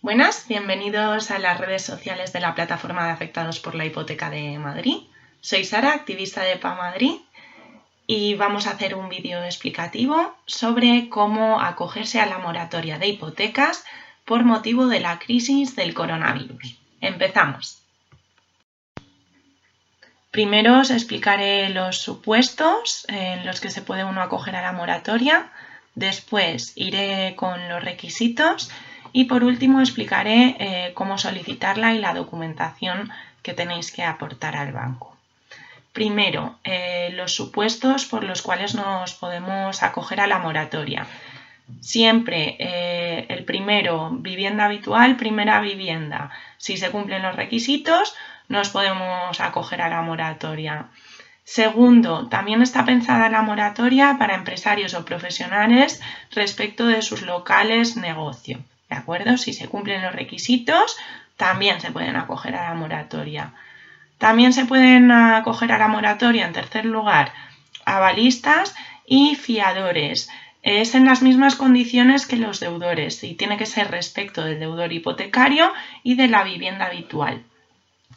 Buenas, bienvenidos a las redes sociales de la plataforma de afectados por la hipoteca de Madrid. Soy Sara, activista de PA Madrid, y vamos a hacer un vídeo explicativo sobre cómo acogerse a la moratoria de hipotecas por motivo de la crisis del coronavirus. Empezamos. Primero os explicaré los supuestos en los que se puede uno acoger a la moratoria, después iré con los requisitos y por último explicaré cómo solicitarla y la documentación que tenéis que aportar al banco. Primero, los supuestos por los cuales nos podemos acoger a la moratoria. Siempre el primero, vivienda habitual, primera vivienda. Si se cumplen los requisitos, nos podemos acoger a la moratoria. Segundo, también está pensada la moratoria para empresarios o profesionales respecto de sus locales negocio. ¿De acuerdo? Si se cumplen los requisitos, también se pueden acoger a la moratoria. También se pueden acoger a la moratoria, en tercer lugar, avalistas y fiadores. Es en las mismas condiciones que los deudores y tiene que ser respecto del deudor hipotecario y de la vivienda habitual.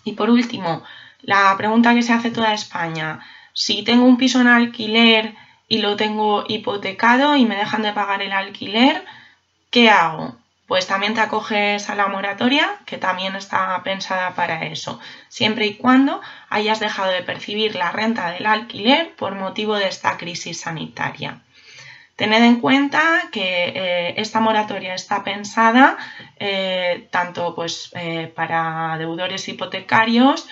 Y por último, la pregunta que se hace toda España: si tengo un piso en alquiler y lo tengo hipotecado y me dejan de pagar el alquiler, ¿qué hago? Pues también te acoges a la moratoria, que también está pensada para eso, siempre y cuando hayas dejado de percibir la renta del alquiler por motivo de esta crisis sanitaria. Tened en cuenta que esta moratoria está pensada tanto para deudores hipotecarios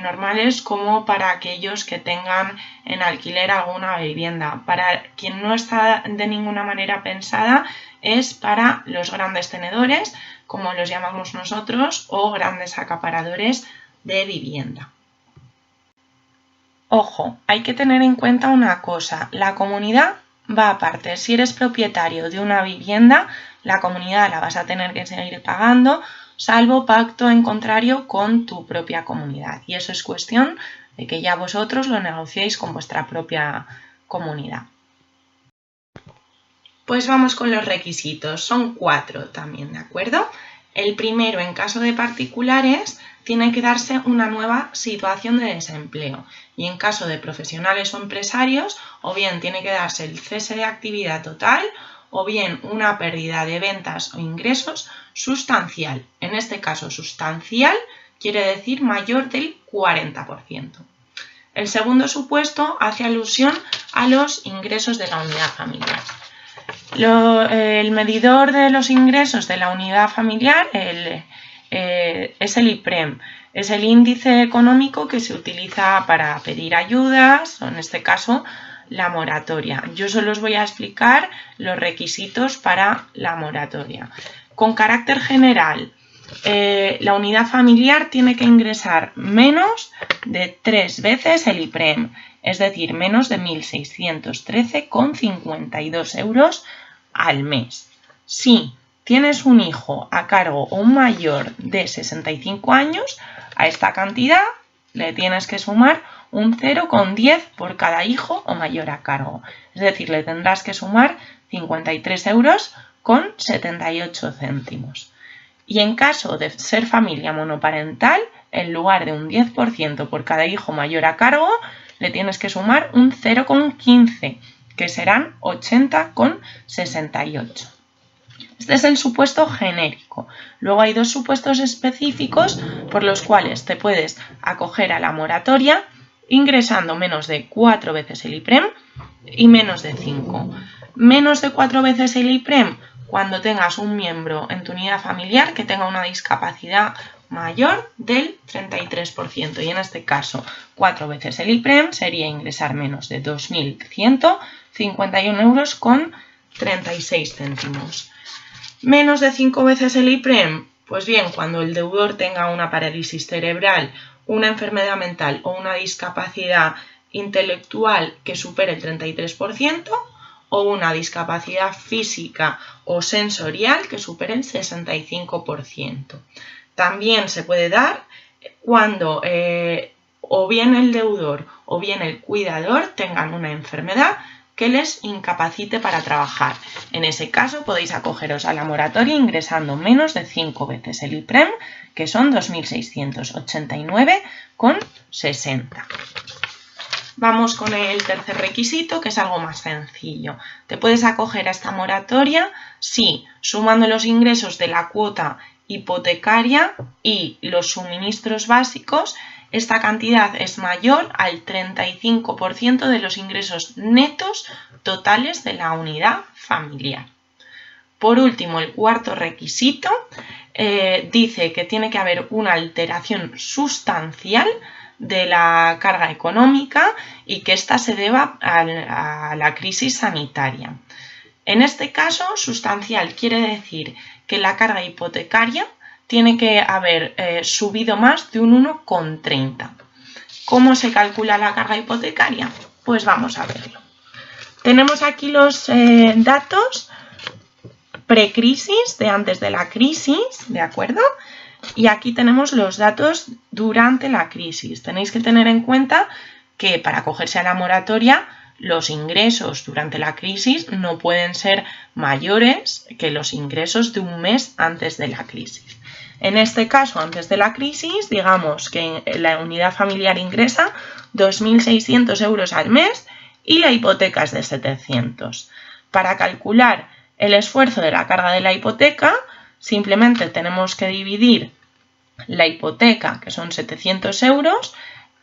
normales como para aquellos que tengan en alquiler alguna vivienda. Para quien no está de ninguna manera pensada es para los grandes tenedores, como los llamamos nosotros, o grandes acaparadores de vivienda. Ojo, hay que tener en cuenta una cosa: la comunidad va aparte. Si eres propietario de una vivienda, la comunidad la vas a tener que seguir pagando, salvo pacto en contrario con tu propia comunidad. Y eso es cuestión de que ya vosotros lo negociéis con vuestra propia comunidad. Pues vamos con los requisitos. Son 4 también, ¿de acuerdo? El primero, en caso de particulares, tiene que darse una nueva situación de desempleo, y en caso de profesionales o empresarios, o bien tiene que darse el cese de actividad total o bien una pérdida de ventas o ingresos sustancial. En este caso, sustancial quiere decir mayor del 40%. El segundo supuesto hace alusión a los ingresos de la unidad familiar. El medidor de los ingresos de la unidad familiar es el IPREM, es el índice económico que se utiliza para pedir ayudas, o en este caso la moratoria. Yo solo os voy a explicar los requisitos para la moratoria. Con carácter general, la unidad familiar tiene que ingresar menos de 3 veces el IPREM, es decir, menos de 1.613,52 euros al mes. Si tienes un hijo a cargo o un mayor de 65 años, a esta cantidad le tienes que sumar un 0,10 por cada hijo o mayor a cargo. Es decir, le tendrás que sumar 53,78 euros. Y en caso de ser familia monoparental, en lugar de un 10% por cada hijo mayor a cargo, le tienes que sumar un 0,15, que serán 80,68. Este es el supuesto genérico. Luego hay 2 supuestos específicos por los cuales te puedes acoger a la moratoria ingresando menos de 4 veces el IPREM y menos de 5. Menos de 4 veces el IPREM cuando tengas un miembro en tu unidad familiar que tenga una discapacidad mayor del 33%, y en este caso 4 veces el IPREM sería ingresar menos de 2.151,36 euros. Menos de 5 veces el IPREM, pues bien, cuando el deudor tenga una parálisis cerebral, una enfermedad mental o una discapacidad intelectual que supere el 33%, o una discapacidad física o sensorial que supere el 65%. También se puede dar cuando o bien el deudor o bien el cuidador tengan una enfermedad que les incapacite para trabajar. En ese caso podéis acogeros a la moratoria ingresando menos de 5 veces el IPREM, que son 2.689,60. Vamos con el tercer requisito, que es algo más sencillo. Te puedes acoger a esta moratoria si, sumando los ingresos de la cuota hipotecaria y los suministros básicos, esta cantidad es mayor al 35% de los ingresos netos totales de la unidad familiar. Por último, el cuarto requisito dice que tiene que haber una alteración sustancial de la carga económica y que ésta se deba a la crisis sanitaria. En este caso, sustancial quiere decir que la carga hipotecaria tiene que haber subido más de un 1,30. ¿Cómo se calcula la carga hipotecaria? Pues vamos a verlo. Tenemos aquí los datos precrisis, de antes de la crisis, ¿de acuerdo? Y aquí tenemos los datos durante la crisis. Tenéis que tener en cuenta que para acogerse a la moratoria, los ingresos durante la crisis no pueden ser mayores que los ingresos de un mes antes de la crisis. En este caso, antes de la crisis, digamos que la unidad familiar ingresa 2.600 euros al mes y la hipoteca es de 700. Para calcular el esfuerzo de la carga de la hipoteca, simplemente tenemos que dividir la hipoteca, que son 700 euros,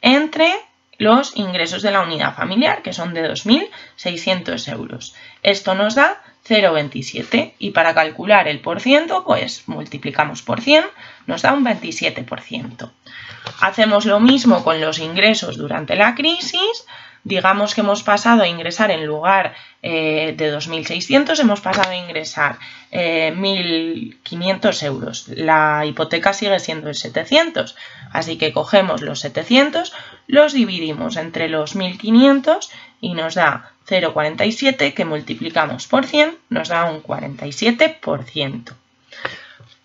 entre los ingresos de la unidad familiar, que son de 2.600 euros. Esto nos da 0,27 y para calcular el porciento, pues multiplicamos por 100, nos da un 27%. Hacemos lo mismo con los ingresos durante la crisis. Digamos que hemos pasado a ingresar en lugar de 2.600, hemos pasado a ingresar 1.500 euros. La hipoteca sigue siendo de 700, así que cogemos los 700, los dividimos entre los 1.500 y nos da 0,47, que multiplicamos por 100, nos da un 47%.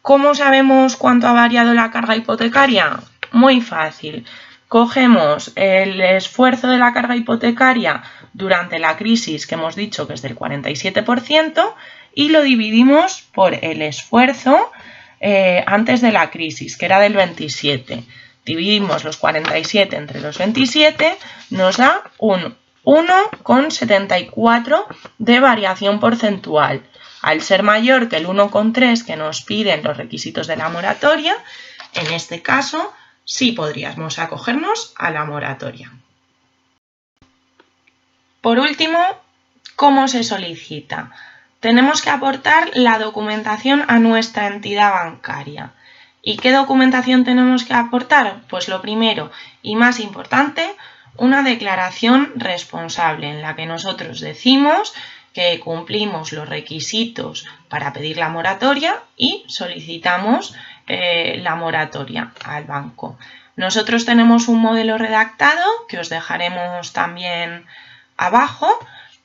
¿Cómo sabemos cuánto ha variado la carga hipotecaria? Muy fácil. Cogemos el esfuerzo de la carga hipotecaria durante la crisis, que hemos dicho que es del 47%, y lo dividimos por el esfuerzo antes de la crisis, que era del 27%. Dividimos los 47 entre los 27, nos da un 1,74 de variación porcentual. Al ser mayor que el 1,3 que nos piden los requisitos de la moratoria, en este caso sí podríamos acogernos a la moratoria. Por último, ¿cómo se solicita? Tenemos que aportar la documentación a nuestra entidad bancaria. ¿Y qué documentación tenemos que aportar? Pues lo primero y más importante, una declaración responsable en la que nosotros decimos que cumplimos los requisitos para pedir la moratoria y solicitamos la moratoria al banco. Nosotros tenemos un modelo redactado que os dejaremos también abajo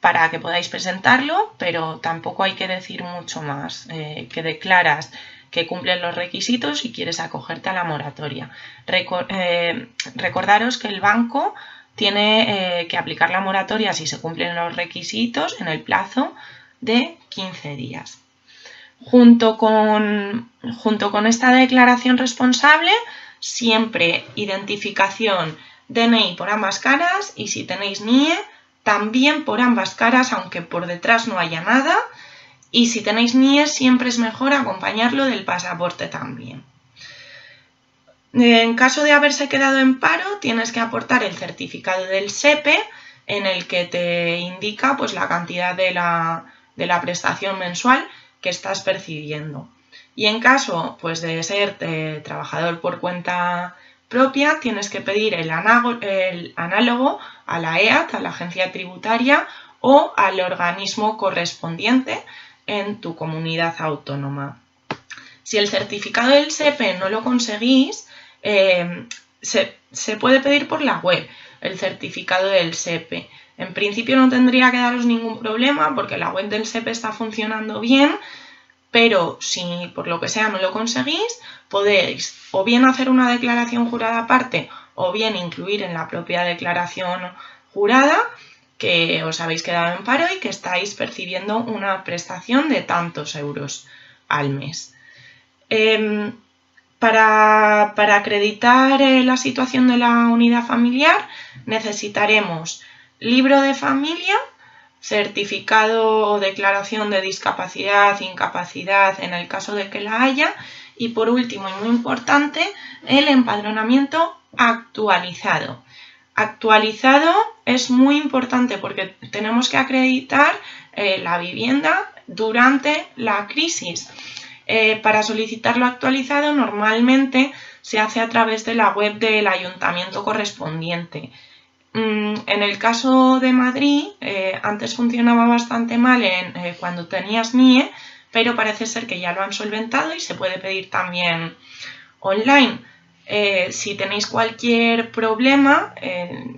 para que podáis presentarlo, pero tampoco hay que decir mucho más, que declaras que cumplen los requisitos y quieres acogerte a la moratoria. Recordaros que el banco tiene que aplicar la moratoria si se cumplen los requisitos en el plazo de 15 días. Junto con esta declaración responsable, siempre identificación DNI por ambas caras y si tenéis NIE, también por ambas caras, aunque por detrás no haya nada. Y si tenéis NIE, siempre es mejor acompañarlo del pasaporte también. En caso de haberse quedado en paro, tienes que aportar el certificado del SEPE en el que te indica pues, la cantidad de la prestación mensual que estás percibiendo. Y en caso pues, de ser trabajador por cuenta propia, tienes que pedir el análogo a la EAT, a la agencia tributaria o al organismo correspondiente en tu comunidad autónoma. Si el certificado del SEPE no lo conseguís, se puede pedir por la web el certificado del SEPE. En principio no tendría que daros ningún problema porque la web del SEPE está funcionando bien, pero si por lo que sea no lo conseguís, podéis o bien hacer una declaración jurada aparte o bien incluir en la propia declaración jurada que os habéis quedado en paro y que estáis percibiendo una prestación de tantos euros al mes. Para acreditar la situación de la unidad familiar necesitaremos libro de familia, certificado o declaración de discapacidad, incapacidad en el caso de que la haya, y por último y muy importante, el empadronamiento actualizado. Actualizado es muy importante porque tenemos que acreditar la vivienda durante la crisis. Para solicitarlo actualizado normalmente se hace a través de la web del ayuntamiento correspondiente. En el caso de Madrid, antes funcionaba bastante mal cuando tenías MIE, pero parece ser que ya lo han solventado y se puede pedir también online. Si tenéis cualquier problema,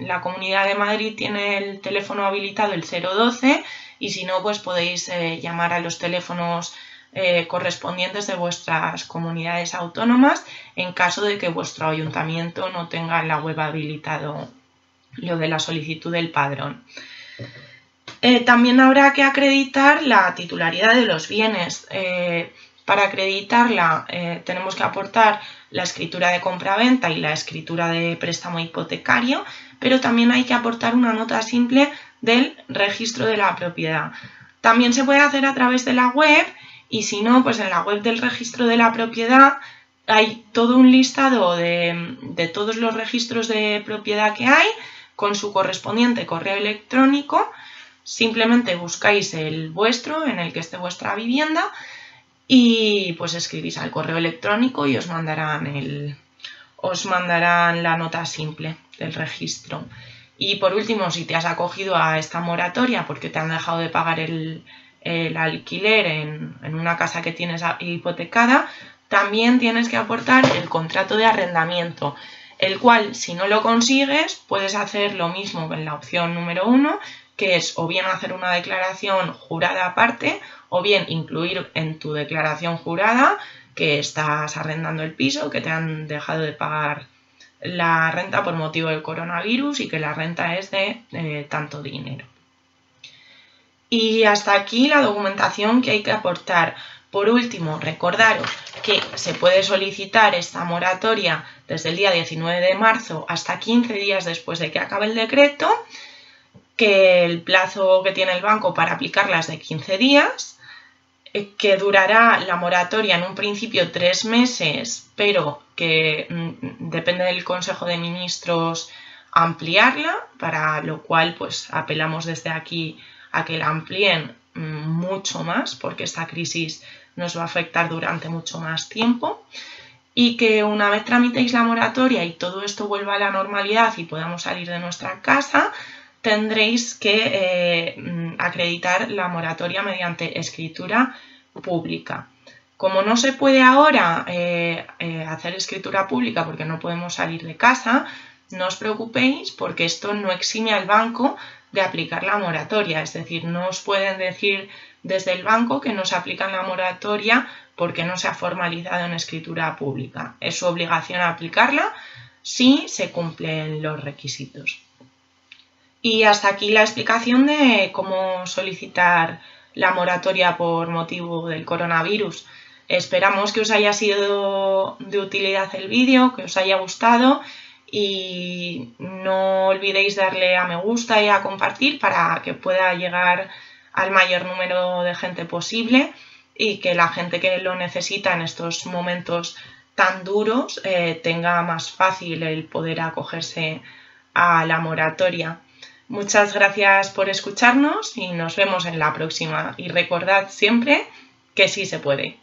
la Comunidad de Madrid tiene el teléfono habilitado el 012 y si no, pues podéis llamar a los teléfonos correspondientes de vuestras comunidades autónomas en caso de que vuestro ayuntamiento no tenga en la web habilitado lo de la solicitud del padrón. También habrá que acreditar la titularidad de los bienes. Para acreditarla tenemos que aportar la escritura de compraventa y la escritura de préstamo hipotecario, pero también hay que aportar una nota simple del registro de la propiedad. También se puede hacer a través de la web y si no, pues en la web del registro de la propiedad hay todo un listado de todos los registros de propiedad que hay con su correspondiente correo electrónico. Simplemente buscáis el vuestro en el que esté vuestra vivienda y pues escribís al correo electrónico y os mandarán la nota simple del registro. Y por último, si te has acogido a esta moratoria porque te han dejado de pagar el alquiler en una casa que tienes hipotecada, también tienes que aportar el contrato de arrendamiento, el cual, si no lo consigues, puedes hacer lo mismo en la opción número 1, que es o bien hacer una declaración jurada aparte, o bien incluir en tu declaración jurada que estás arrendando el piso, que te han dejado de pagar la renta por motivo del coronavirus y que la renta es de tanto dinero. Y hasta aquí la documentación que hay que aportar. Por último, recordaros que se puede solicitar esta moratoria desde el día 19 de marzo hasta 15 días después de que acabe el decreto, que el plazo que tiene el banco para aplicarla es de 15 días, que durará la moratoria en un principio 3 meses, pero que depende del Consejo de Ministros ampliarla, para lo cual pues apelamos desde aquí a que la amplíen mucho más, porque esta crisis nos va a afectar durante mucho más tiempo, y que una vez tramitéis la moratoria y todo esto vuelva a la normalidad y podamos salir de nuestra casa, tendréis que acreditar la moratoria mediante escritura pública. Como no se puede ahora hacer escritura pública porque no podemos salir de casa, no os preocupéis porque esto no exime al banco de aplicar la moratoria, es decir, no os pueden decir desde el banco que no se aplica la moratoria porque no se ha formalizado en escritura pública. Es su obligación aplicarla si se cumplen los requisitos. Y hasta aquí la explicación de cómo solicitar la moratoria por motivo del coronavirus. Esperamos que os haya sido de utilidad el vídeo, que os haya gustado y no olvidéis darle a me gusta y a compartir para que pueda llegar al mayor número de gente posible y que la gente que lo necesita en estos momentos tan duros tenga más fácil el poder acogerse a la moratoria. Muchas gracias por escucharnos y nos vemos en la próxima. Y recordad siempre que sí se puede.